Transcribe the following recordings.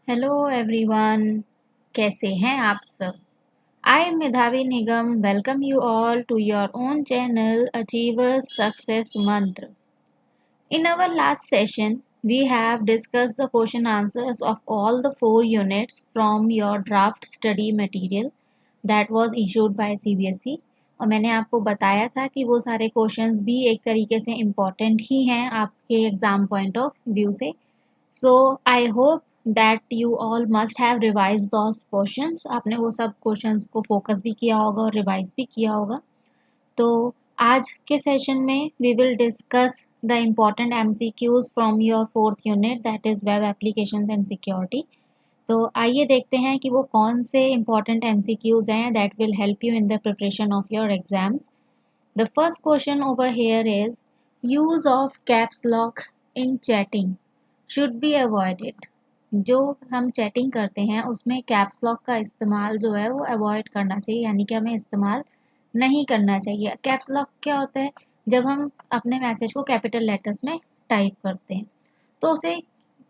Hello everyone, कैसे हैं आप सब। I am Medhavi Nigam, welcome you all to your own channel achievers success mantra. In our last session, we have discussed the question answers of all the 4 units from your draft study material that was issued by CBSE। और मैंने आपको बताया था कि वो सारे questions भी एक तरीके से इम्पॉर्टेंट ही हैं आपके एग्ज़ाम पॉइंट ऑफ व्यू से। So I hope that you all must have revise those questions. आपने वो सब क्वेश्चंस को फोकस भी किया होगा और रिवाइज भी किया होगा। तो आज के सेशन में we will discuss the important MCQs from your 4th unit that is web applications and security. तो आइए देखते हैं कि वो कौन से इम्पॉर्टेंट एमसीक्यूज हैं that will help you in the preparation of your exams. The first question over here is use of caps lock in chatting should be avoided. जो हम चैटिंग करते हैं उसमें कैप्स लॉक का इस्तेमाल जो है वो अवॉइड करना चाहिए, यानी कि हमें इस्तेमाल नहीं करना चाहिए। कैप्स लॉक क्या होता है? जब हम अपने मैसेज को कैपिटल लेटर्स में टाइप करते हैं तो उसे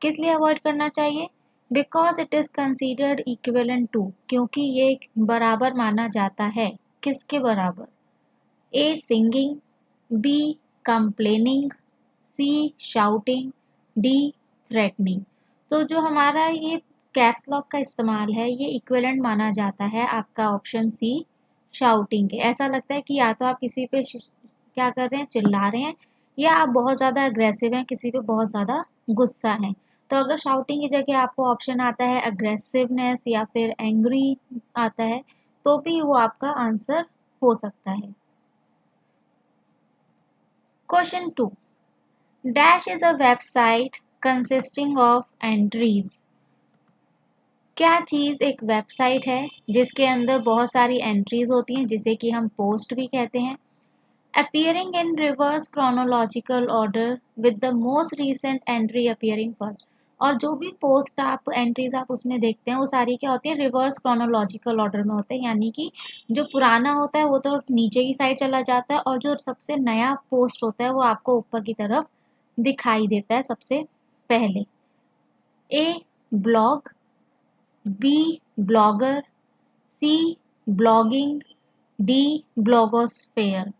किस लिए अवॉइड करना चाहिए? Because it is considered equivalent to, क्योंकि ये बराबर माना जाता है। किसके बराबर? A singing, B complaining, C shouting, D threatening. तो जो हमारा ये कैप्स लॉक का इस्तेमाल है ये इक्विवेलेंट माना जाता है आपका ऑप्शन सी शाउटिंग के। ऐसा लगता है कि या तो आप किसी पे क्या कर रहे हैं, चिल्ला रहे हैं, या आप बहुत ज़्यादा अग्रेसिव हैं, किसी पे बहुत ज़्यादा गुस्सा हैं। तो अगर शाउटिंग की जगह आपको ऑप्शन आता है अग्रेसिवनेस या फिर एंग्री आता है तो भी वो आपका आंसर हो सकता है। Question 2, dash is a website consisting of entries. क्या चीज़ एक वेबसाइट है जिसके अंदर बहुत सारी एंट्रीज होती हैं, जिसे कि हम पोस्ट भी कहते हैं। appearing in reverse chronological order with the most recent entry appearing first। और जो भी पोस्ट आप एंट्रीज आप उसमें देखते हैं वो सारी क्या होती है, रिवर्स क्रोनोलॉजिकल ऑर्डर में होते हैं, यानी कि जो पुराना होता है वो तो नीचे की साइड चला जाता है और जो सबसे नया पोस्ट होता है वो आपको ऊपर की तरफ दिखाई देता है सबसे पहले। ए ब्लॉग, बी ब्लॉगर, सी ब्लॉगिंग, डी ब्लॉगोस्फेयर।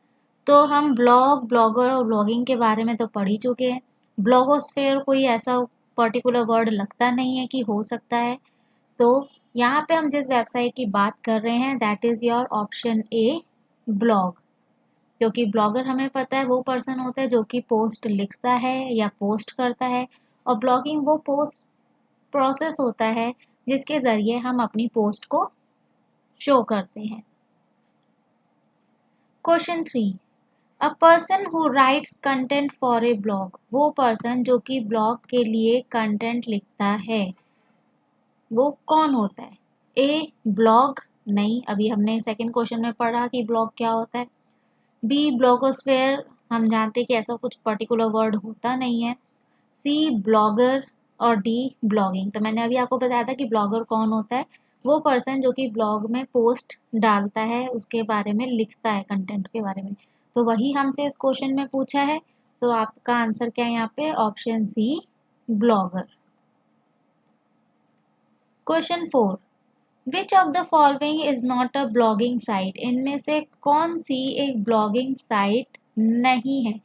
तो हम ब्लॉग, ब्लॉगर और ब्लॉगिंग के बारे में तो पढ़ ही चुके हैं। ब्लॉगोस्फेयर कोई ऐसा पर्टिकुलर वर्ड लगता नहीं है कि हो सकता है। तो यहाँ पे हम जिस वेबसाइट की बात कर रहे हैं that is your option A blog. क्योंकि ब्लॉगर हमें पता है वो पर्सन होता है जो कि पोस्ट लिखता है या पोस्ट करता है, और ब्लॉगिंग वो पोस्ट प्रोसेस होता है जिसके ज़रिए हम अपनी पोस्ट को शो करते हैं। Question 3, a person who rights content for a blog. वो पर्सन जो कि ब्लॉग के लिए कंटेंट लिखता है वो कौन होता है? ए ब्लॉग, नहीं, अभी हमने सेकंड क्वेश्चन में पढ़ा कि ब्लॉग क्या होता है। बी ब्लॉगोस्फेयर, हम जानते हैं कि ऐसा कुछ पर्टिकुलर वर्ड होता नहीं है। सी ब्लॉगर और डी ब्लॉगिंग। तो मैंने अभी आपको बताया था कि ब्लॉगर कौन होता है, वो पर्सन जो कि ब्लॉग में पोस्ट डालता है, उसके बारे में लिखता है, कंटेंट के बारे में। तो वही हमसे इस क्वेश्चन में पूछा है। तो आपका आंसर क्या है यहाँ पे? Option C blogger. Question 4, which of the following is not a blogging site. इनमें से कौन सी एक ब्लॉगिंग साइट नहीं है?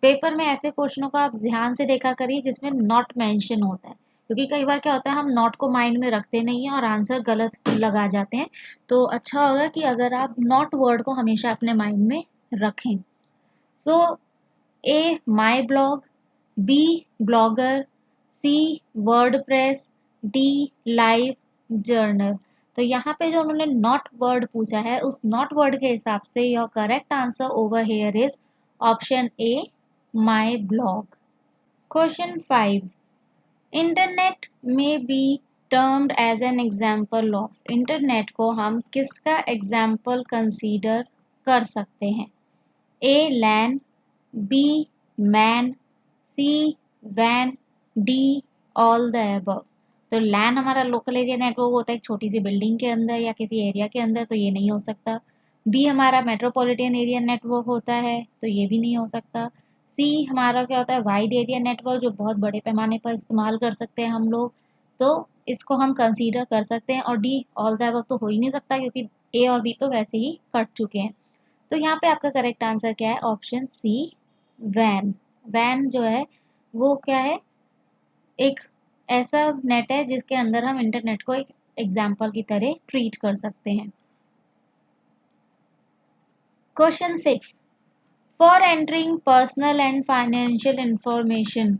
पेपर में ऐसे क्वेश्चनों को आप ध्यान से देखा करिए जिसमें नॉट मेंशन होता है, क्योंकि कई बार क्या होता है हम नॉट को माइंड में रखते नहीं हैं और आंसर गलत लगा जाते हैं। तो अच्छा होगा कि अगर आप नॉट वर्ड को हमेशा अपने माइंड में रखें। So A my blog, B blogger, C WordPress, D LiveJournal. तो यहाँ पे जो उन्होंने नॉट वर्ड पूछा है उस नॉट वर्ड के हिसाब से your correct answer over here is option A my blog. Question 5, internet may be termed as an example of. Internet को हम किसका एग्जाम्पल कंसीडर कर सकते हैं? A LAN, B MAN, C वैन, डी ऑल द अबव। तो LAN हमारा local area network होता है एक छोटी सी बिल्डिंग के अंदर या किसी एरिया के अंदर, तो ये नहीं हो सकता। बी हमारा मेट्रोपॉलिटन एरिया नेटवर्क होता है, तो ये भी नहीं हो सकता। सी हमारा क्या होता है, वाइड एरिया नेटवर्क, जो बहुत बड़े पैमाने पर इस्तेमाल कर सकते हैं हम लोग, तो इसको हम कंसीडर कर सकते हैं। और डी ऑल द अबव तो हो ही नहीं सकता क्योंकि ए और बी तो वैसे ही कट चुके हैं। तो यहाँ पे आपका करेक्ट आंसर क्या है? Option C, van. वैन जो है वो क्या है? एक ऐसा नेट है जिसके अंदर हम इंटरनेट को एक एग्जाम्पल की तरह ट्रीट कर सकते हैं। Question 6, for entering personal and financial information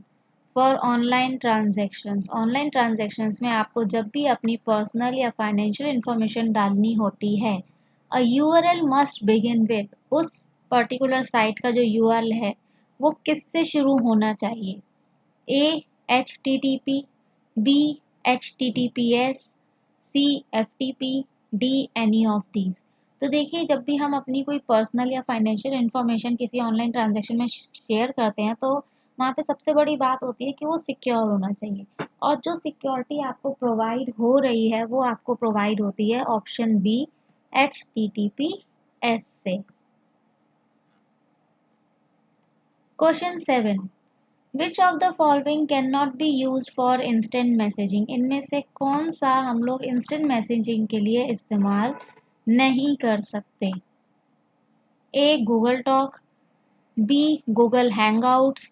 for online transactions. Online transactions में आपको जब भी अपनी पर्सनल या फाइनेंशियल इंफॉर्मेशन डालनी होती है, a URL must begin with, उस पर्टिकुलर साइट का जो यूआरएल है वो किससे शुरू होना चाहिए? A HTTP, B HTTPS, C FTP, D any of these. तो देखिए, जब भी हम अपनी कोई पर्सनल या फाइनेंशियल इंफॉर्मेशन किसी ऑनलाइन ट्रांजैक्शन में शेयर करते हैं तो वहाँ पे सबसे बड़ी बात होती है कि वो सिक्योर होना चाहिए। और जो सिक्योरिटी आपको प्रोवाइड हो रही है वो आपको प्रोवाइड होती है ऑप्शन बी HTTPS से। Question 7, which of the following can not B use for instant messaging. इनमें से कौन सा हम लोग इंस्टेंट मैसेजिंग के लिए इस्तेमाल नहीं कर सकते? A Google Talk, B Google Hangouts,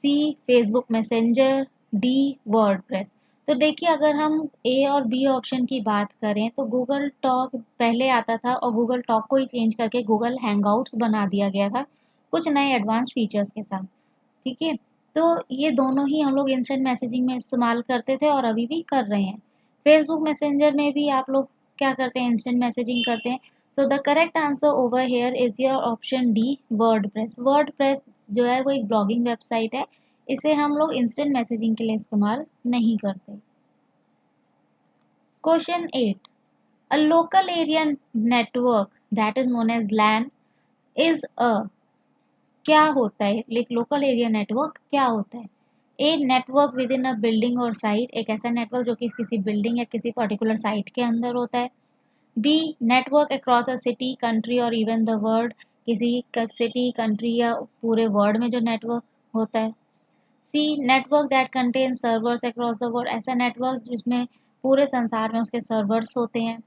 C Facebook Messenger, D WordPress. तो देखिए, अगर हम ए और बी ऑप्शन की बात करें तो गूगल टॉक पहले आता था और गूगल टॉक को ही चेंज करके गूगल हैंगआउट्स बना दिया गया था कुछ नए एडवांस फीचर्स के साथ। ठीक है, तो ये दोनों ही हम लोग इंस्टेंट मैसेजिंग में इस्तेमाल करते थे और अभी भी कर रहे हैं। फेसबुक मैसेंजर में भी आप लोग क्या करते हैं? इंस्टेंट मैसेजिंग करते हैं। सो the correct answer over here is your option D, WordPress. WordPress जो है वो एक ब्लॉगिंग वेबसाइट है, इसे हम लोग इंस्टेंट मैसेजिंग के लिए इस्तेमाल नहीं करते। Question 8, a local area network that is known as LAN is a, क्या होता है? लोकल एरिया नेटवर्क क्या होता है? A network within a building or site, एक ऐसा नेटवर्क जो कि किसी बिल्डिंग या किसी पर्टिकुलर साइट के अंदर होता है। B network across a city, country और इवन द वर्ल्ड, किसी सिटी, कंट्री या पूरे वर्ल्ड में जो नेटवर्क होता है। C network that contain servers across the world, ऐसा नेटवर्क जिसमें पूरे संसार में उसके सर्वर्स होते हैं।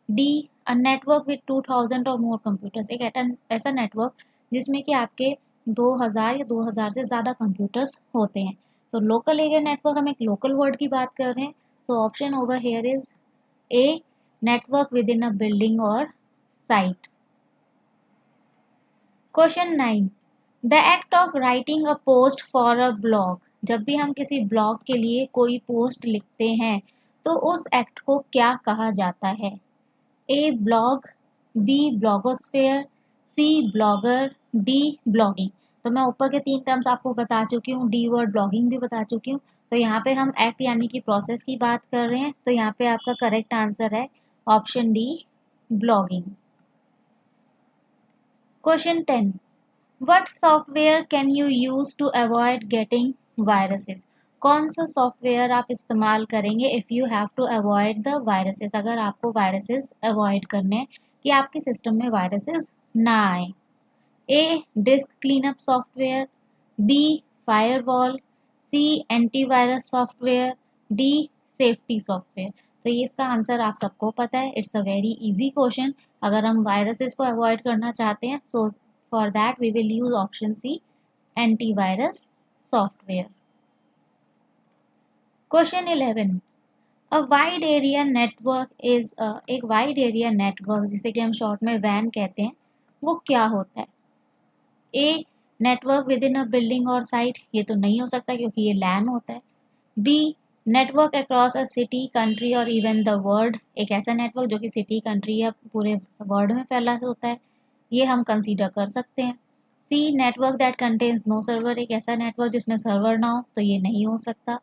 डी अ नेटवर्क विद 2000 और मोर कंप्यूटर्स, एक ऐसा नेटवर्क जिसमें कि आपके 2000 या 2000 से ज़्यादा कंप्यूटर्स होते हैं। तो लोकल एरिया नेटवर्क, हम एक लोकल वर्ड की बात कर रहे हैं। So option over here is A network within a building or site. Question 9, the act of writing a post for a blog. जब भी हम किसी ब्लॉग के लिए कोई पोस्ट लिखते हैं तो उस एक्ट को क्या कहा जाता है? ए ब्लॉग, बी ब्लॉगोस्फेयर, सी ब्लॉगर, डी ब्लॉगिंग। तो मैं ऊपर के तीन टर्म्स आपको बता चुकी हूँ, डी वर्ड ब्लॉगिंग भी बता चुकी हूँ। तो यहाँ पे हम एक्ट यानी कि प्रोसेस की बात कर रहे हैं, तो यहाँ पे आपका करेक्ट आंसर है option D, blogging. Question 10, what software can you use to avoid getting viruses. कौन सा सॉफ्टवेयर आप इस्तेमाल करेंगे if you have to avoid the viruses, अगर आपको वायरसेस अवॉइड करने हैं कि आपके सिस्टम में वायरसेस ना आए? A disk cleanup software, B firewall, C antivirus software, D safety software. तो ये इसका आंसर आप सबको पता है, it's a very easy question. अगर हम वायरसेस को अवॉइड करना चाहते हैं so for that we will use option C, antivirus software. Question 11, a wide area network is एक वाइड एरिया नेटवर्क जिसे कि हम शॉर्ट में वैन कहते हैं, वो क्या होता है? A network within a building or site, ये तो नहीं हो सकता क्योंकि ये लैन होता है। B network across a city, country और इवन द वर्ल्ड, एक ऐसा नेटवर्क जो कि सिटी, कंट्री या पूरे वर्ल्ड में फैला होता है, ये हम कंसीडर कर सकते हैं। C network that contains no server, एक ऐसा नेटवर्क जिसमें सर्वर ना हो, तो ये नहीं हो सकता।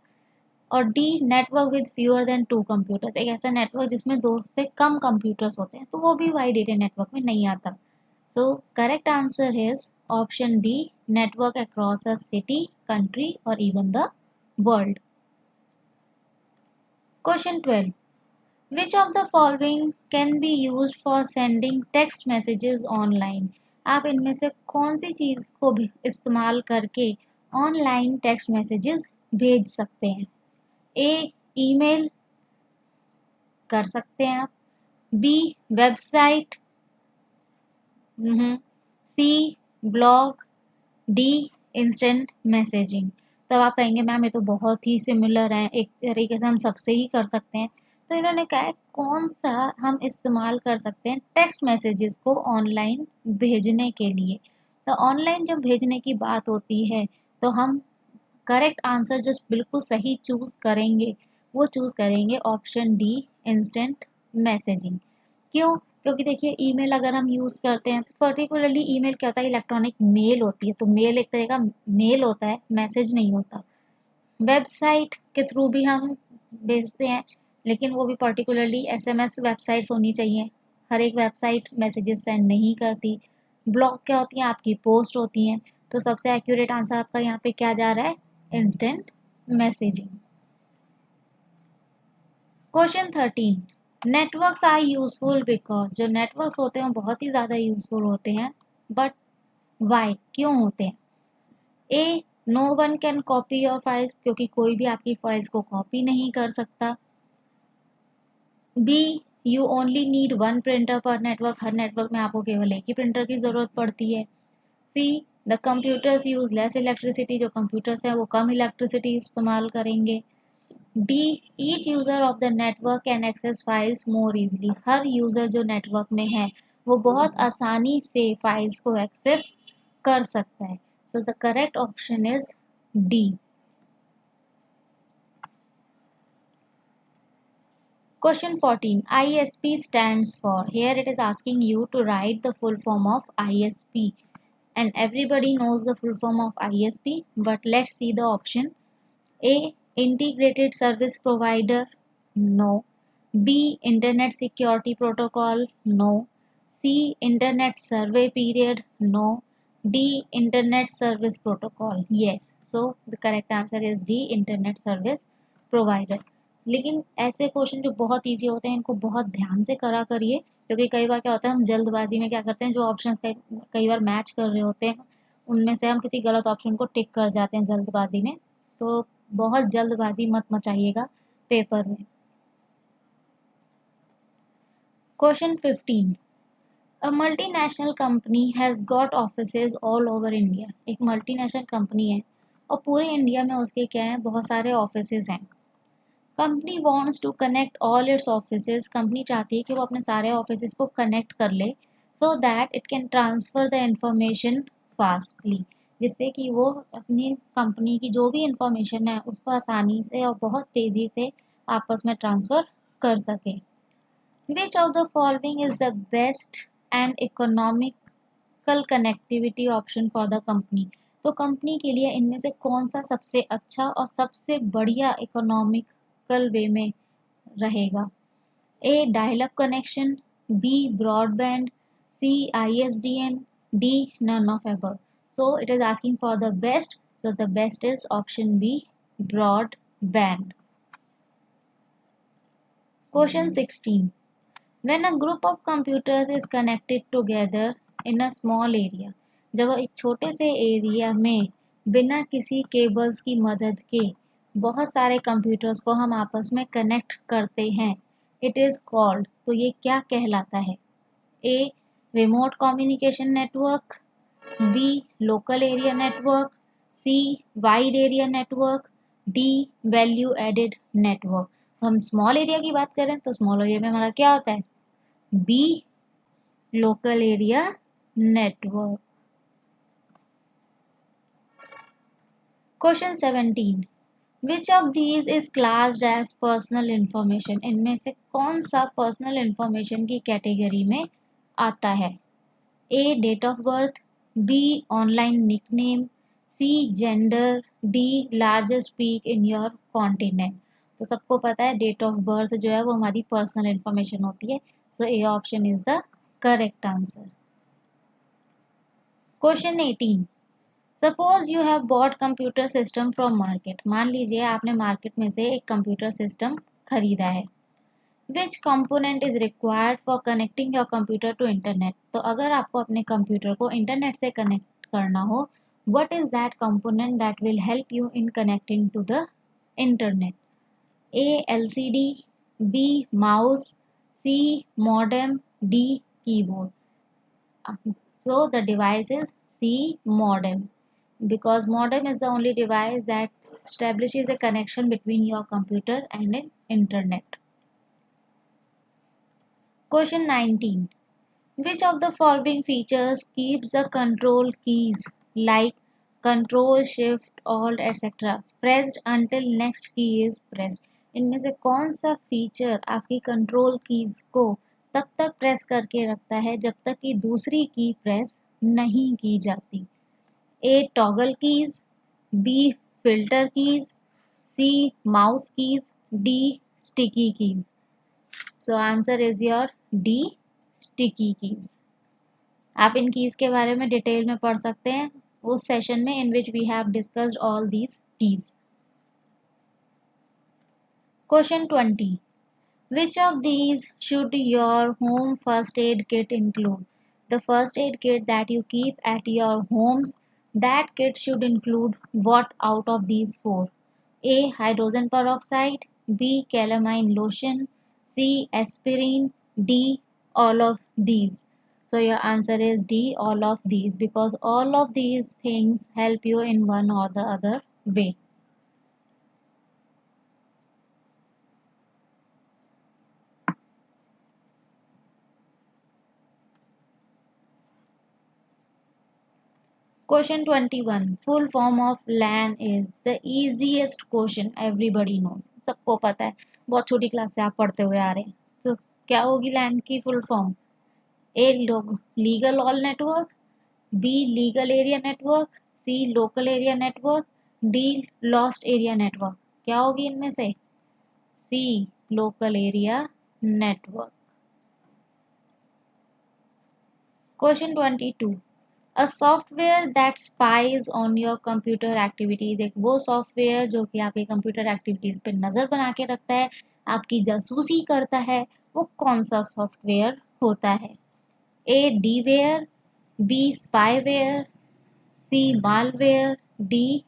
और D network with fewer than 2 computers, एक ऐसा नेटवर्क जिसमें 2 से कम कंप्यूटर्स होते हैं, तो वो भी वाइड एरिया नेटवर्क में नहीं आता। So correct answer is option B, network across a city, country or even the world. Question 12, which of the following can be used for sending text messages online? आप इनमें से कौन सी चीज़ को भी इस्तेमाल करके ऑनलाइन टेक्स्ट मैसेजेस भेज सकते हैं? ए ईमेल, कर सकते हैं आप। बी वेबसाइट, सी ब्लॉग, डी इंस्टेंट मैसेजिंग। तब आप कहेंगे मैम ये तो बहुत ही सिमिलर है, एक तरीके से हम सबसे ही कर सकते हैं। तो इन्होंने कहा है कौन सा हम इस्तेमाल कर सकते हैं टेक्स्ट मैसेजेस को ऑनलाइन भेजने के लिए। तो ऑनलाइन जब भेजने की बात होती है तो हम करेक्ट आंसर जो बिल्कुल सही चूज करेंगे वो चूज करेंगे ऑप्शन डी इंस्टेंट मैसेजिंग। क्यों? क्योंकि देखिए ईमेल अगर हम यूज़ करते हैं तो पर्टिकुलरली ईमेल क्या होता है, इलेक्ट्रॉनिक मेल होती है, तो मेल एक तरह का मेल होता है, मैसेज नहीं होता। वेबसाइट के थ्रू भी हम भेजते हैं, लेकिन वो भी पर्टिकुलरली एसएमएस वेबसाइट्स होनी चाहिए, हर एक वेबसाइट मैसेजेस सेंड नहीं करती। ब्लॉग क्या होती हैं, आपकी पोस्ट होती हैं। तो सबसे एक्यूरेट आंसर आपका यहाँ पे क्या जा रहा है, instant messaging. Question 13, networks are useful because, जो नेटवर्क्स होते हैं वो बहुत ही ज़्यादा यूजफुल होते हैं, बट वाई, क्यों होते हैं? A no one can copy your files, क्योंकि कोई भी आपकी फाइल्स को कॉपी नहीं कर सकता। B you only need one printer per network, हर नेटवर्क में आपको केवल एक ही प्रिंटर की ज़रूरत पड़ती है। C the computers use less electricity, जो कंप्यूटर्स हैं वो कम इलेक्ट्रिसिटी इस्तेमाल करेंगे। D each user of the network can access files more easily, हर यूज़र जो नेटवर्क में है वो बहुत आसानी से फाइल्स को एक्सेस कर सकता है। सो the correct option is D. Question 14. ISP stands for. Here it is asking you to write the full form of ISP. And everybody knows the full form of ISP, but let's see the option. A. Integrated Service Provider. No. B. Internet Security Protocol. No. C. Internet Survey Period. No. D. Internet Service Protocol. Yes. So the correct answer is D. Internet Service Provider. लेकिन ऐसे question जो बहुत easy होते हैं इनको बहुत ध्यान से करा करिए, क्योंकि कई बार क्या होता है हम जल्दबाजी में क्या करते हैं, जो ऑप्शंस कई बार मैच कर रहे होते हैं उनमें से हम किसी गलत ऑप्शन को टिक कर जाते हैं जल्दबाजी में। तो बहुत जल्दबाजी मत मचाइएगा पेपर में। Question 15, a multinational company has got offices all over India. एक मल्टीनेशनल कंपनी है और पूरे इंडिया में उसके क्या है, बहुत सारे ऑफिसेज हैं। Company wants to connect all its offices, company चाहती है कि वो अपने सारे ऑफिसेज को कनेक्ट कर ले so that it can transfer the information fastly, जिससे कि वो अपनी कंपनी की जो भी इंफॉर्मेशन है उसको आसानी से और बहुत तेज़ी से आपस में ट्रांसफ़र कर सके। विच of the following is the best and economical connectivity option for the company, तो कंपनी के लिए इनमें से कौन सा सबसे अच्छा और सबसे बढ़िया इकोनॉमिकल वे में रहेगा? A dial up connection, B broadband, C ISDN, D none of ever. So it is asking for the best, so the best is option B broadband. Question 16. When a group of computers is connected together in a small area, जब एक छोटे से area में बिना किसी cables की मदद के बहुत सारे कंप्यूटर्स को हम आपस में कनेक्ट करते हैं, इट इज़ कॉल्ड, तो ये क्या कहलाता है? A remote communication network, B local area network, C wide area network, D value added network. हम स्मॉल एरिया की बात करें तो स्मॉल एरिया में हमारा क्या होता है? B local area network. Question 17, which of these is classed as personal information, इनमें से कौन सा पर्सनल इंफॉर्मेशन की कैटेगरी में आता है? A date of birth, B online nickname, C gender, D largest peak in your continent. तो सबको पता है डेट ऑफ बर्थ जो है वो हमारी पर्सनल इंफॉर्मेशन होती है, so A option is the correct answer. Question 18. Suppose you have bought computer system from market. मान लीजिए आपने मार्केट में से एक कंप्यूटर सिस्टम खरीदा है. Which component is required for connecting your computer to internet? तो अगर आपको अपने कंप्यूटर को इंटरनेट से कनेक्ट करना हो, what is that component that will help you in connecting to the internet? A LCD, B. Mouse, C. Modem, D. Keyboard. So the device is C. Modem, because modem is the only device that establishes a connection between your computer and an internet. Question 19. Which of the following features keeps the control keys like control, shift, alt, etc. pressed until next key is pressed? इनमें से कौन सा feature आपकी control keys को तब तक press करके रखता है जब तक कि दूसरी की प्रेस नहीं की जाती? A. Toggle keys, B. Filter keys, C. Mouse keys, D. Sticky keys. So answer is your D. Sticky keys. आप इन कीज के बारे में डिटेल में पढ़ सकते हैं उस सेशन में in which we have discussed all these keys. Question 20. Which of these should your home first aid kit include? The first aid kit that you keep at your homes, that kit should include what out of these four? A. Hydrogen peroxide, B. Calamine lotion, C. Aspirin, D. All of these. So your answer is D. All of these, because all of these things help you in one or the other way. Question 21. Full form of LAN is the easiest question everybody knows. सबको पता है, बहुत छोटी class से आप पढ़ते हुए आ रहे हैं. तो क्या होगी LAN की full form? A. Legal all network, B. Legal area network, C. Local area network, D. Lost area network. क्या होगी इनमें से? C. Local area network. Question 22. A software that spies on your computer activities. एक वो software जो कि आपके computer activities पे नज़र बना के रखता है, आपकी जासूसी करता है, वो कौन सा सॉफ्टवेयर होता है? ए. डीवेयर, B. Spyware, C. Malware, D.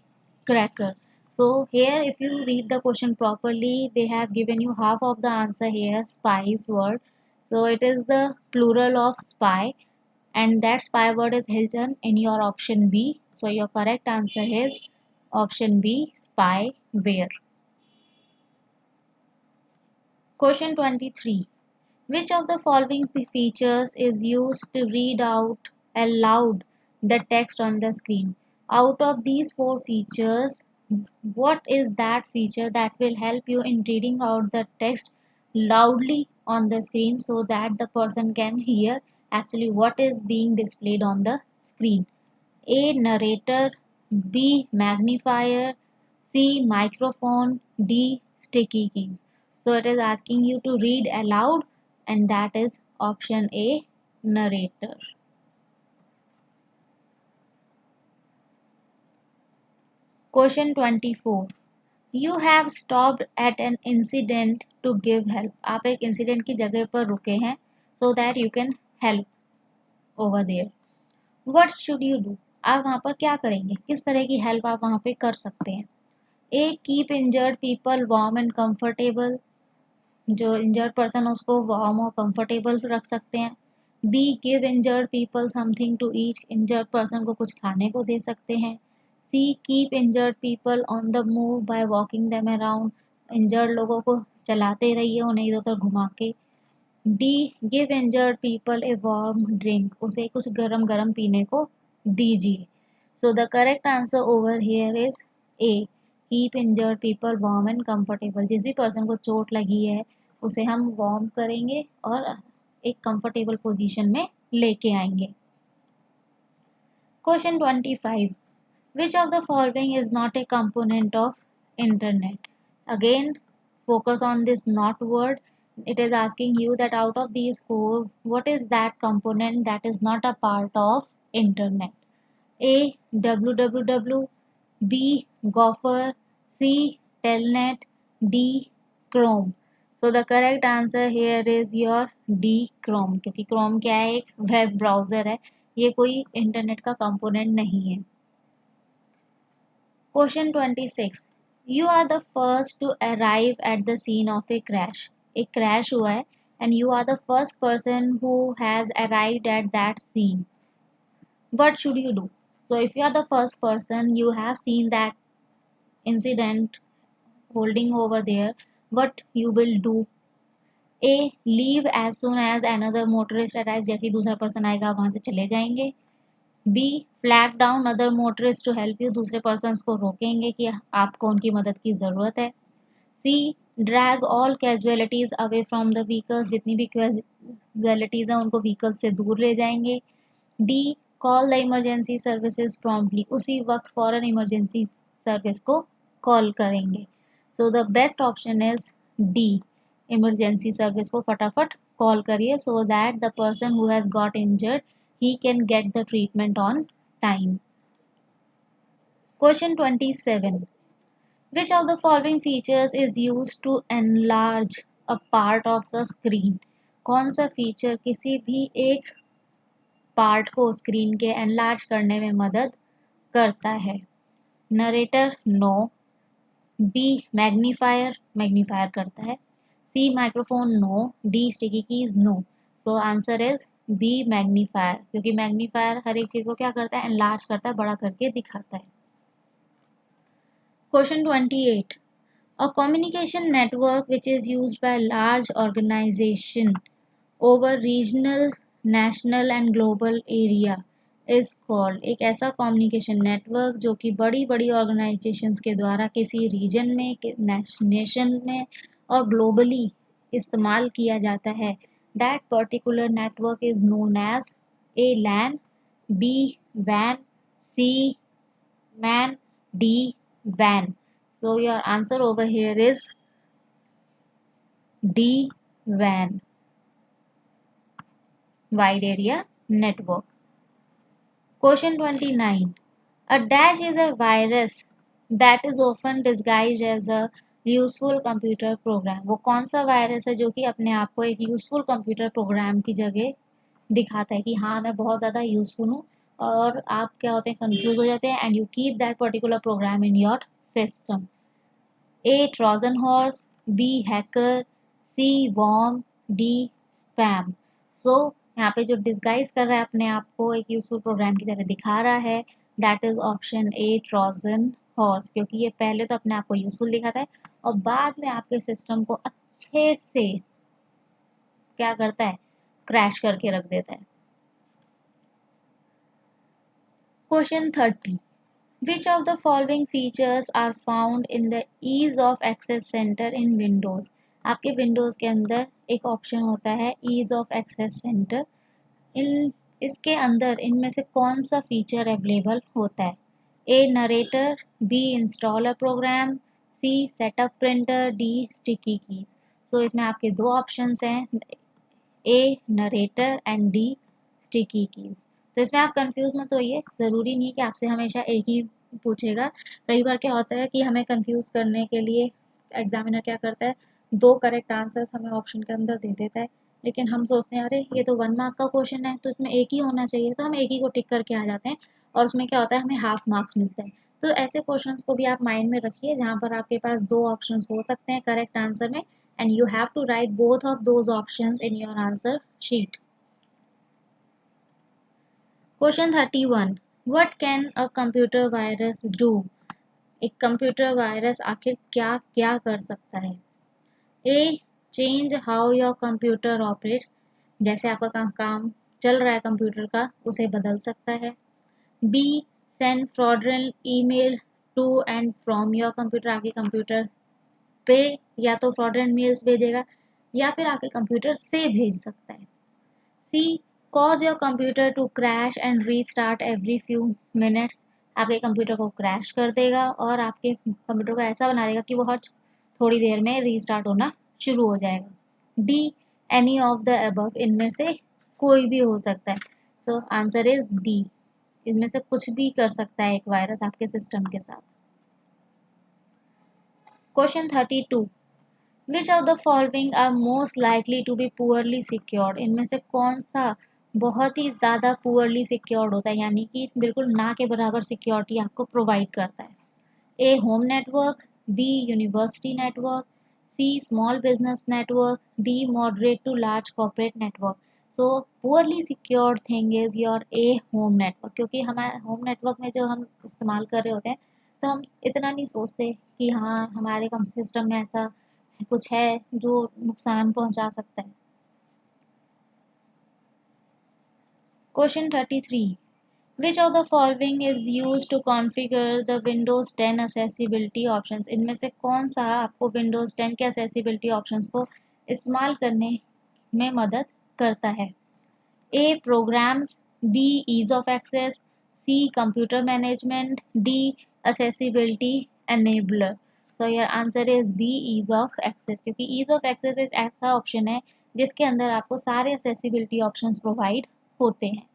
Cracker. So here if you read the question properly, they have given you half of the answer here, spies word. So it is the plural of spy, and that spy word is hidden in your option B. So your correct answer is option B, spyware. Question 23. Which of the following features is used to read out aloud the text on the screen? Out of these four features, what is that feature that will help you in reading out the text loudly on the screen so that the person can hear actually what is being displayed on the screen? A. Narrator, B. Magnifier, C. Microphone, D. Sticky keys. So it is asking you to read aloud, and that is option A, narrator. Question 24. You have stopped at an incident to give help. आप एक incident की जगह पर रुके हैं so that you can help over there. What should you do? आप वहाँ पर क्या करेंगे? किस तरह की हेल्प आप वहाँ पे कर सकते हैं? A. Keep injured people warm and comfortable. जो इंजर्ड पर्सन उसको वार्म और कंफर्टेबल रख सकते हैं. B. Give injured people something to eat. Injured person को कुछ खाने को दे सकते हैं. C. Keep injured people on the move by walking them around. Injured लोगों को चलाते रहिए, उन्हें इधर उधर घुमा के. D. Give injured people a warm drink. उसे कुछ गरम गरम पीने को दीजिए. So the correct answer over here is a. Keep injured people warm and comfortable. जिस भी पर्सन को चोट लगी है उसे हम वार्म करेंगे और एक कंफर्टेबल पोजीशन में लेके आएंगे. Question 25. Which of the following is not a component of internet? Again focus on this not word. It is asking you that out of these four, what is that component that is not a part of internet? A. www, B. Gopher, C. Telnet, D. Chrome. So the correct answer here is your D. Chrome, क्योंकि Chrome क्या है? एक web browser है, ये कोई internet का component नहीं है. Question 26. You are the first to arrive at the scene of a crash. एक क्रैश हुआ है and you are the first person who has arrived at that scene, what should you do? So if you are the first person, you have seen that incident holding over there, what you will do? A, leave as soon as another motorist arrives, जैसे ही दूसरा person आएगा वहां से चले जाएंगे. B, flag down other motorists to help you, दूसरे person को रोकेंगे कि आपको उनकी मदद की ज़रूरत है. C, drag all casualties away from the vehicles, जितनी भी casualties हैं उनको व्हीकल्स से दूर ले जाएंगे. D, call the emergency services promptly, उसी वक्त फॉरन इमरजेंसी सर्विस को कॉल करेंगे. सो the best option is D, emergency service को फटाफट कॉल करिए so that the person who has got injured he can get the treatment on time. Question 27. Which of the following features is used to enlarge a part of the screen? कौन सा feature किसी भी एक part को screen के enlarge करने में मदद करता है? Narrator, no. B, magnifier, magnifier करता है. C, microphone, no. D, sticky keys, no. So answer is B, magnifier, क्योंकि मैग्नीफायर हर एक चीज को क्या करता है? एनलार्ज करता है, बड़ा करके दिखाता है. Question 28. A communication network which is used by large organization over regional, national and global area is called. एक ऐसा communication network जो कि बड़ी बड़ी organizations के द्वारा किसी region में, nation में और globally इस्तेमाल किया जाता है. That particular network is known as A, LAN, B, WAN, C, MAN, D, WAN. So your answer over here is D, WAN, wide area network. Question 29. A dash is a virus that is often disguised as a useful computer program. वो कौन सा virus है जो कि अपने आप को एक यूजफुल कंप्यूटर प्रोग्राम की जगह दिखाता है कि हाँ मैं बहुत ज़्यादा यूजफुल हूँ, और आप क्या होते हैं, कंफ्यूज हो जाते हैं and you keep that particular program in your system. A, Trojan horse, B, hacker, C, worm, D, spam. So यहाँ पे जो डिस्गाइज कर रहा है अपने आप को एक यूजफुल प्रोग्राम की तरह दिखा रहा है, that is option A, Trojan horse, क्योंकि ये पहले तो अपने आप को यूजफुल दिखाता है और बाद में आपके सिस्टम को अच्छे से क्या करता है, क्रैश करके रख देता है. Question 30. Which of the following features are found in the ease of access center in Windows? आपके Windows के अंदर एक ऑप्शन होता है ease of access center. इसके अंदर इनमें से कौन सा फीचर अवेलेबल होता है? A, narrator, B, installer program, C, setup printer, D, sticky keys. So इसमें आपके दो ऑप्शंस हैं, A, narrator and D, sticky keys. तो इसमें आप कंफ्यूज मत होइए, ज़रूरी नहीं कि आपसे हमेशा एक ही पूछेगा. कई बार क्या होता है कि हमें कंफ्यूज करने के लिए एग्जामिनर क्या करता है, दो करेक्ट आंसर्स हमें ऑप्शन के अंदर दे देता है, लेकिन हम सोचते हैं अरे ये तो 1 मार्क का क्वेश्चन है तो इसमें एक ही होना चाहिए, तो हम एक ही को टिक करके आ जाते हैं और उसमें क्या होता है, हमें हाफ मार्क्स मिलते हैं. तो ऐसे क्वेश्चंस को भी आप माइंड में रखिए जहाँ पर आपके पास दो ऑप्शंस हो सकते हैं करेक्ट आंसर में, and you have to write both of those options in your answer sheet. Question 31. What can a computer virus do? एक कंप्यूटर वायरस आखिर क्या क्या कर सकता है? A, change how your computer operates, जैसे आपका काम चल रहा है कंप्यूटर का उसे बदल सकता है. B, send fraudulent email to and from your computer, आपके कंप्यूटर पे या तो fraudulent मेल्स भेजेगा या फिर आपके कंप्यूटर से भेज सकता है. C, cause your computer to crash and restart every few minutes, आपके कंप्यूटर को क्रैश कर देगा और आपके कंप्यूटर को ऐसा बना देगा कि वो हर थोड़ी देर में रीस्टार्ट होना शुरू हो जाएगा. D, any of the above, इनमें से कोई भी हो सकता है. सो आंसर इज D, इनमें से कुछ भी कर सकता है एक वायरस आपके सिस्टम के साथ. Question 32. Which of the following are most likely to be poorly secured? इनमें से कौन सा बहुत ही ज़्यादा poorly secured होता है, यानी कि बिल्कुल ना के बराबर सिक्योरिटी आपको प्रोवाइड करता है? A, home network, B, university network, C. Small business network. D. Moderate to large corporate network. So poorly secured thing is your A. home network, क्योंकि हमारे होम नेटवर्क में जो हम इस्तेमाल कर रहे होते हैं तो हम इतना नहीं सोचते कि हाँ हमारे कम सिस्टम में ऐसा कुछ है जो नुकसान पहुंचा सकता है। Question 33, Which of the following is used to configure the Windows 10 accessibility options? इनमें से कौन सा आपको Windows 10 के accessibility options को इस्तेमाल करने में मदद करता है? A. Programs. B. Ease of access. C. Computer management. D. Accessibility enabler. So your answer is B. Ease of access, क्योंकि ease of access एक ऐसा ऑप्शन है जिसके अंदर आपको सारे accessibility options प्रोवाइड होते हैं।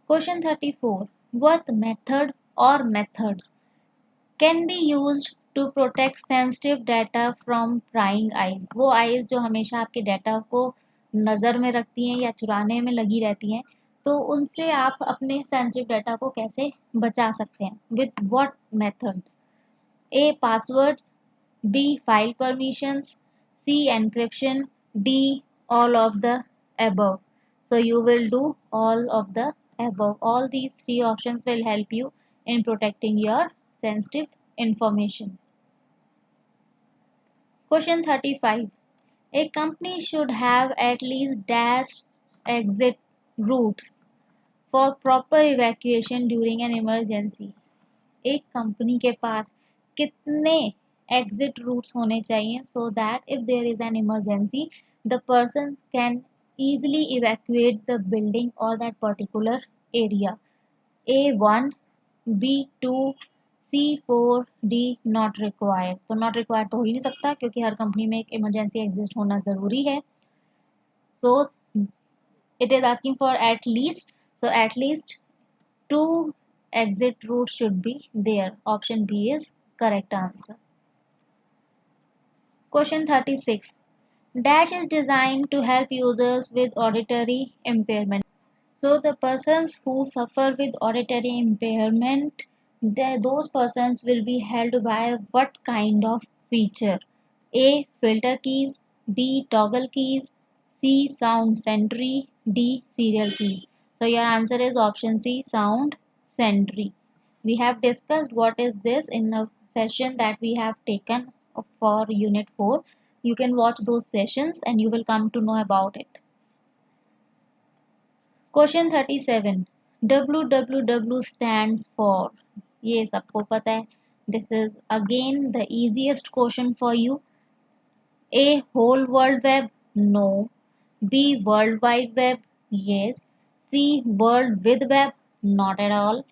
Question 34. What method or methods can be used to protect sensitive data from prying eyes? वो eyes जो हमेशा आपके डाटा को नज़र में रखती हैं या चुराने में लगी रहती हैं, तो उनसे आप अपने सेंसिटिव डाटा को कैसे बचा सकते हैं? With what methods? A. Passwords. B. File permissions. C. Encryption. D. All of the above. So you will do all of the above. All these three options will help you in protecting your sensitive information. Question 35. A company should have at least dash exit routes for proper evacuation during an emergency. एक company के पास कितने exit routes होने चाहिए so that if there is an emergency the person can easily evacuate the building or that particular area? A1, B2, C4, D not required. तो not required तो हो ही नहीं सकता क्योंकि हर कंपनी में एक इमरजेंसी एग्जिस्ट होना ज़रूरी है। So it is asking for at least, so at least two exit routes should be there. Option B is correct answer. Question 36. Dash is designed to help users with auditory impairment. So the persons who suffer with auditory impairment, those persons will be held by what kind of feature? A. Filter keys. B. Toggle keys. C. Sound sentry. D. Serial keys. So your answer is option C. Sound sentry. We have discussed what is this in a session that we have taken for unit 4. You can watch those sessions and you will come to know about it. Question 37. WWW stands for, ये सबको पता है. This is again the easiest question for you. A. Whole World Web? No. B. World Wide Web? Yes. C. World with Web? Not at all.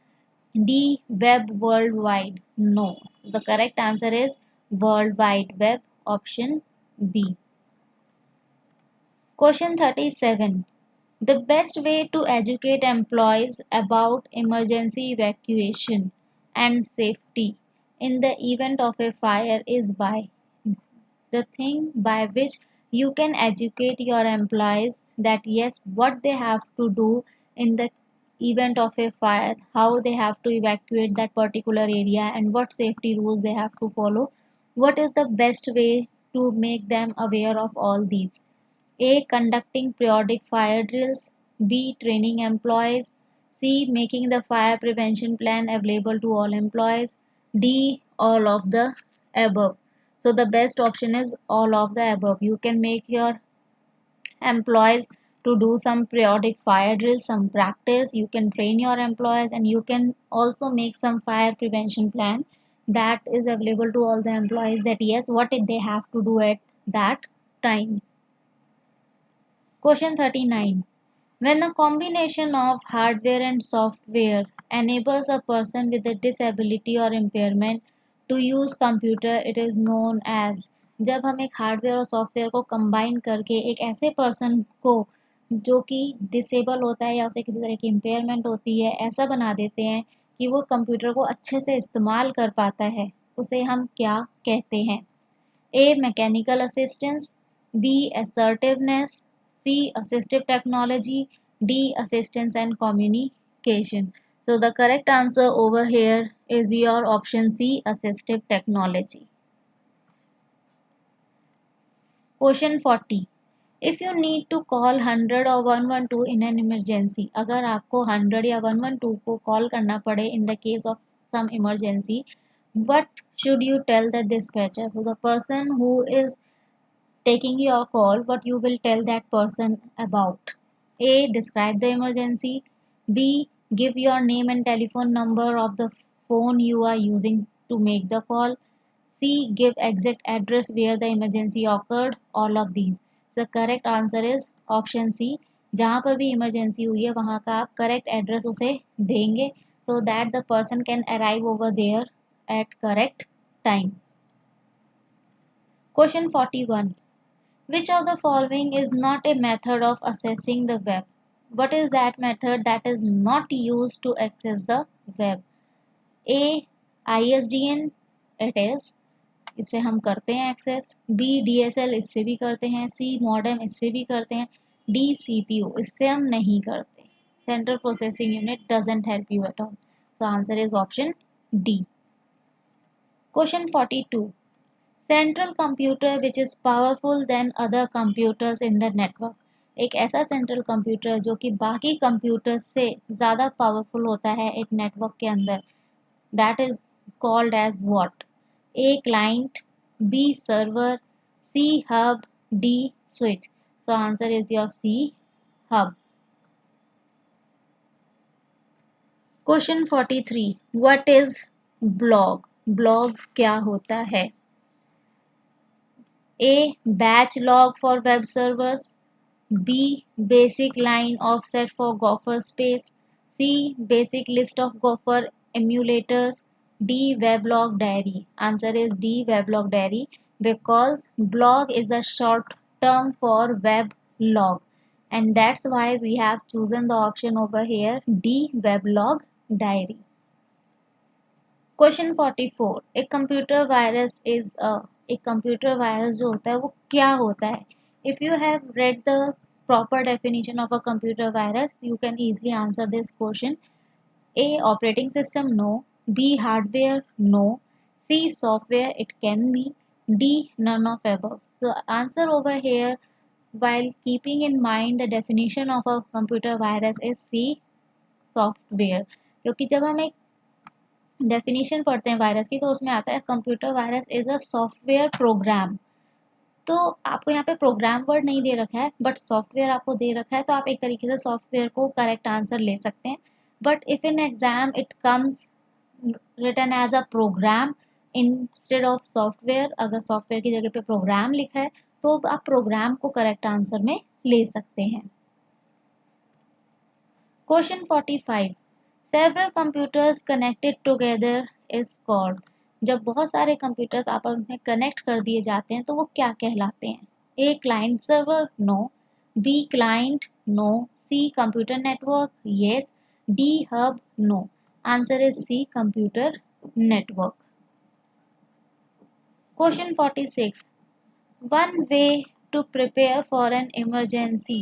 D. Web worldwide? No. So the correct answer is World Wide Web, option B. Question 37. The best way to educate employees about emergency evacuation and safety in the event of a fire is by, the thing by which you can educate your employees that yes, what they have to do in the event of a fire, how they have to evacuate that particular area, and what safety rules they have to follow. What is the best way to make them aware of all these? A. Conducting periodic fire drills. B. Training employees. C. Making the fire prevention plan available to all employees. D. All of the above. So the best option is all of the above. You can make your employees to do some periodic fire drills, some practice. You can train your employees and you can also make some fire prevention plan that is available to all the employees, that yes, what they have to do at that time. Question 39. When a combination of hardware and software enables a person with a disability or impairment to use computer, it is known as, जब हम एक hardware और software को combine करके एक ऐसे person को जो कि डिसेबल होता है या उसे किसी तरह की इम्पेयरमेंट होती है ऐसा बना देते हैं कि वो कंप्यूटर को अच्छे से इस्तेमाल कर पाता है, उसे हम क्या कहते हैं? A. Mechanical assistance. B. Assertiveness. C. Assistive technology. D. Assistance and communication. So the correct answer over here is your option C. Assistive technology. Question 40, if you need to call 100 और 112 इन एन इमरजेंसी, अगर आपको 100 या 112 को call करना पड़े in the case of some emergency, what should you tell the dispatcher? So the person who is taking your call, what you will tell that person about? A, describe the emergency. B, give your name and telephone number of the phone you are using to make the call. C, give exact address where the emergency occurred. All of these. The correct answer is option C. जहाँ पर भी emergency हुई है वहाँ का आप correct address उसे देंगे, so that the person can arrive over there at correct time. Question 41. Which of the following is not a method of accessing the web? What is that method that is not used to access the web? A, ISDN, it is, इससे हम करते हैं access. B, DSL, इससे भी करते हैं. सी, modem, इससे भी करते हैं. डी, CPU, इससे हम नहीं करते. Central processing unit doesn't help you at all. So answer is option D. Question 42. Central computer which is powerful than other computers in the network. एक ऐसा सेंट्रल कंप्यूटर जो कि बाकी कंप्यूटर्स से ज़्यादा पावरफुल होता है एक नेटवर्क के अंदर, that is called as what? A, client. B, server. C, hub. D, switch. So answer is your C, hub. Question 43. What is blog? Blog क्या होता है? A, batch log for web servers. B, basic line offset for Gopher space. C, basic list of Gopher emulators. D, weblog diary. Answer is D, weblog diary, because blog is a short term for web log, and that's why we have chosen the option over here, D, weblog diary. Question 44. एक computer virus is एक computer virus जो होता है वो क्या होता है? If you have read the proper definition of a computer virus, you can easily answer this question. A, operating system, no. B, hardware, no. C, software, it can be. D, none of above. So answer over here, while keeping in mind the definition of a computer virus, is C, software. क्योंकि जब हम एक definition पढ़ते हैं virus की तो उसमें आता है computer virus is a software program. तो आपको यहाँ पे प्रोग्राम वर्ड नहीं दे रखा है बट सॉफ्टवेयर आपको दे रखा है, तो आप एक तरीके से सॉफ्टवेयर को करेक्ट आंसर ले सकते हैं. But if in exam it comes written as a program instead of software, अगर सॉफ्टवेयर की जगह पे प्रोग्राम लिखा है तो आप प्रोग्राम को करेक्ट आंसर में ले सकते हैं. Question 45. Several computers connected together is called. जब बहुत सारे कंप्यूटर्स आपस में कनेक्ट कर दिए जाते हैं तो वो क्या कहलाते हैं? A, client server, no. B, client, no. C, computer network, yes. D, hub, no. Answer is C, computer network. Question 46. One way to prepare for an emergency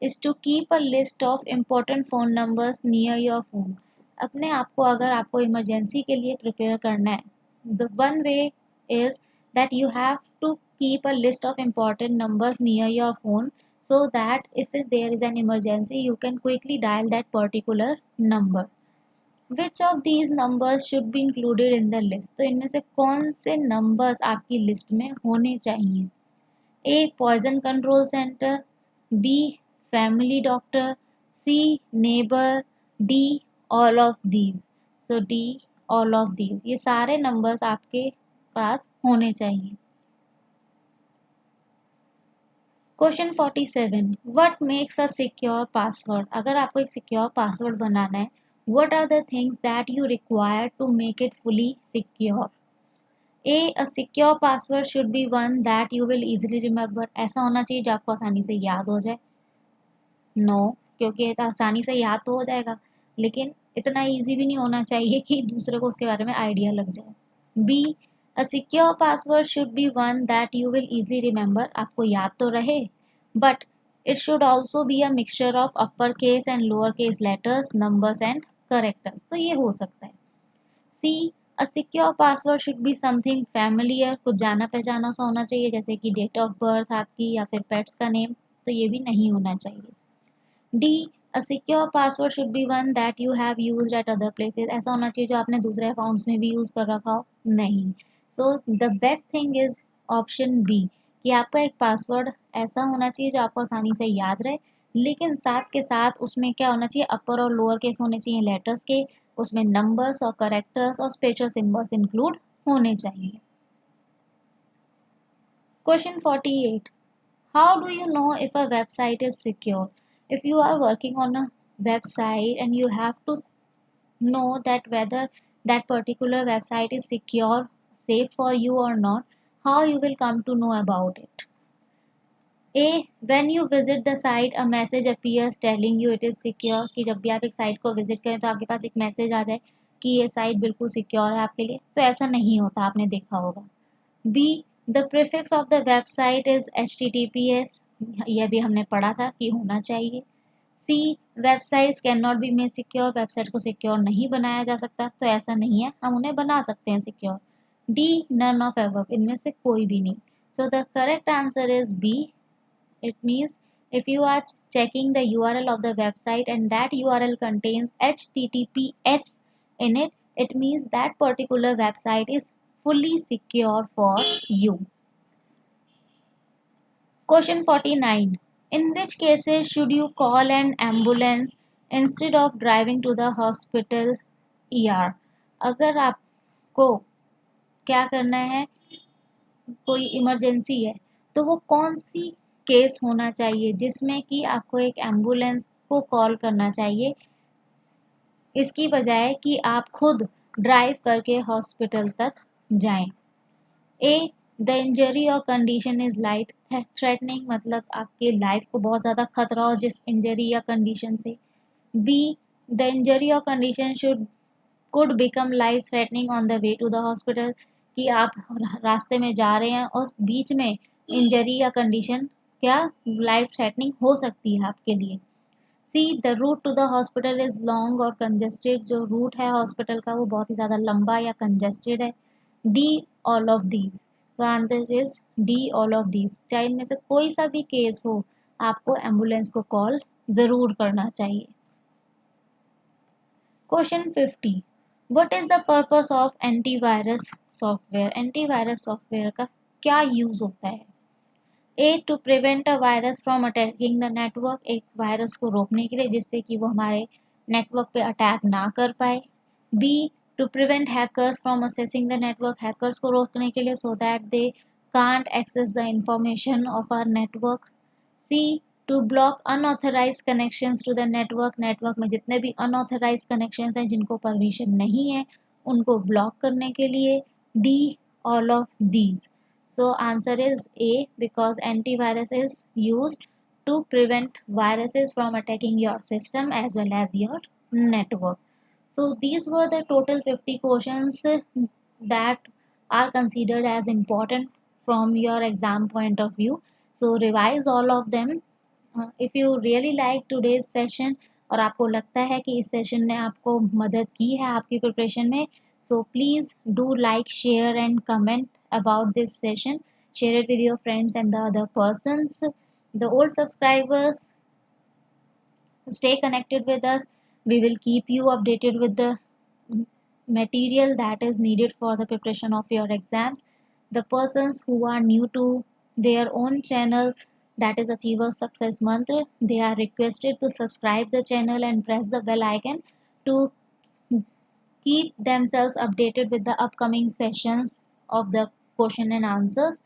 is to keep a list of important phone numbers near your phone. अपने आप को अगर आपको emergency के लिए prepare करना है, the one way is that you have to keep a list of important numbers near your phone, so that if there is an emergency you can quickly dial that particular number. Which of these numbers should be included in the list? तो इनमें से कौन से numbers आपकी list में होने चाहिए? A, poison control center. B, family doctor. C, neighbor. D, all of these. So D, all of these. ये सारे नंबर्स आपके पास होने चाहिए. Question 47. What makes a secure password? अगर आपको एक सिक्योर पासवर्ड बनाना है, what are the things that you require to make it fully secure? A secure password should be one that you will easily remember. ऐसा होना चाहिए जो आपको आसानी से याद हो जाए. नो, क्योंकि आसानी से याद तो हो जाएगा लेकिन इतना इजी भी नहीं होना चाहिए कि दूसरे को उसके बारे में आइडिया लग जाए. B, a secure password should be one that you will easily remember. आपको याद तो रहे but it should also be a mixture of upper case and lower case letters, numbers and characters. तो ये हो सकता है. C, a secure password should be something familiar, कुछ जाना पहचाना सा होना चाहिए, जैसे कि डेट ऑफ बर्थ आपकी या फिर पेट्स का नेम, तो ये भी नहीं होना चाहिए। D, a secure password should be one that you have used eight other places, ऐसा होना चाहिए जो आपने दूसरे अकाउंट्स में भी यूज़ कर रखा हो, नहीं। So the best thing is option B, कि आपका एक पासवर्ड ऐसा होना चाहिए जो आपको आसानी से याद रहे, लेकिन साथ के साथ उसमें क्या होना चाहिए, अपर और लोअर केस होने चाहिए लेटर्स के, उसमें नंबर्स और करेक्टर्स और स्पेशल सिंबल्स इंक्लूड होने चाहिए। Question 48. How do you know if a website is secure? If you are working on a website and you have to know that whether that particular website is secure, safe for you or not, how you will come to know about it? A. When you visit the site, a message appears telling you it is secure, कि जब भी आप एक site को visit करें तो आपके पास एक मैसेज आ जाए कि ये साइट बिल्कुल सिक्योर है आपके लिए, तो ऐसा नहीं होता, आपने देखा होगा। B, the prefix of the website is HTTPS, यह भी हमने पढ़ा था कि होना चाहिए। C, websites can not be made secure, website को सिक्योर नहीं बनाया जा सकता, तो ऐसा नहीं है, हम उन्हें बना सकते हैं secure. D, none of above, इनमें से कोई भी नहीं। So the correct answer is B. It means if you are checking the URL of the website and that URL contains HTTPS in it, it means that particular website is fully secure for you. Question 49. In which cases should you call an ambulance instead of driving to the hospital ER? अगर आपको क्या करना है, कोई emergency है, तो वो कौन सी केस होना चाहिए जिसमें कि आपको एक एम्बुलेंस को कॉल करना चाहिए, इसकी बजाय कि आप खुद ड्राइव करके हॉस्पिटल तक जाएं। ए, द इंजरी और कंडीशन इज लाइफ थ्रेटनिंग, मतलब आपके लाइफ को बहुत ज़्यादा खतरा हो जिस इंजरी या कंडीशन से। बी, द इंजरी और condition should could become life threatening on the way to the hospital, कि आप रास्ते में जा रहे हैं और बीच में इंजरी या कंडीशन क्या लाइफ थ्रेटनिंग हो सकती है आपके लिए। C, the route to the hospital is long or congested, जो रूट है हॉस्पिटल का वो बहुत ही ज़्यादा लंबा या कंजेस्टेड है। D, all of these, so answer is D, all of these, चाहे इनमें से कोई सा भी केस हो, आपको एम्बुलेंस को कॉल ज़रूर करना चाहिए। Question 50. What is the purpose of antivirus software? Antivirus software का क्या यूज होता है? A, to prevent a virus from attacking the network, एक वायरस को रोकने के लिए जिससे कि वो हमारे नेटवर्क पे अटैक ना कर पाए। B, to prevent hackers from accessing the network, hackers को रोकने के लिए so that they can't access the information of our network. C, to block unauthorise connections to the network, network में जितने भी अनऑथराइज कनेक्शंस हैं जिनको परमिशन नहीं है उनको ब्लॉक करने के लिए। D, all of these, so answer is A, because antivirus is used to prevent viruses from attacking your system as well as your network. So these were the total 50 questions that are considered as important from your exam point of view. So revise all of them. If you really like today's session और आपको लगता है कि इस session ने आपको मदद की है आपकी प्रिपरेशन में, so please do like, share and comment about this session. Share it with your friends and the other persons. The old subscribers, stay connected with us. We will keep you updated with the material that is needed for the preparation of your exams. The persons who are new to their own channel, that is Achievers Success Mantra, they are requested to subscribe the channel and press the bell icon to keep themselves updated with the upcoming sessions of the question and answers.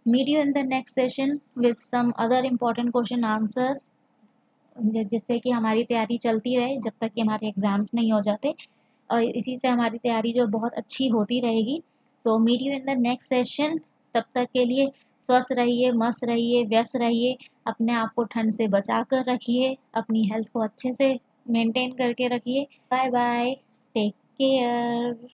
Meet you in the next session with some other important question answers, जिससे कि हमारी तैयारी चलती रहे जब तक कि हमारे एग्ज़ाम्स नहीं हो जाते, और इसी से हमारी तैयारी जो बहुत अच्छी होती रहेगी। So meet you in the next session, तब तक के लिए स्वस्थ रहिए, मस्त रहिए, व्यस्त रहिए, अपने आप को ठंड से बचा कर रखिए, अपनी हेल्थ को अच्छे से मेंटेन करके रखिए। Bye bye, take care.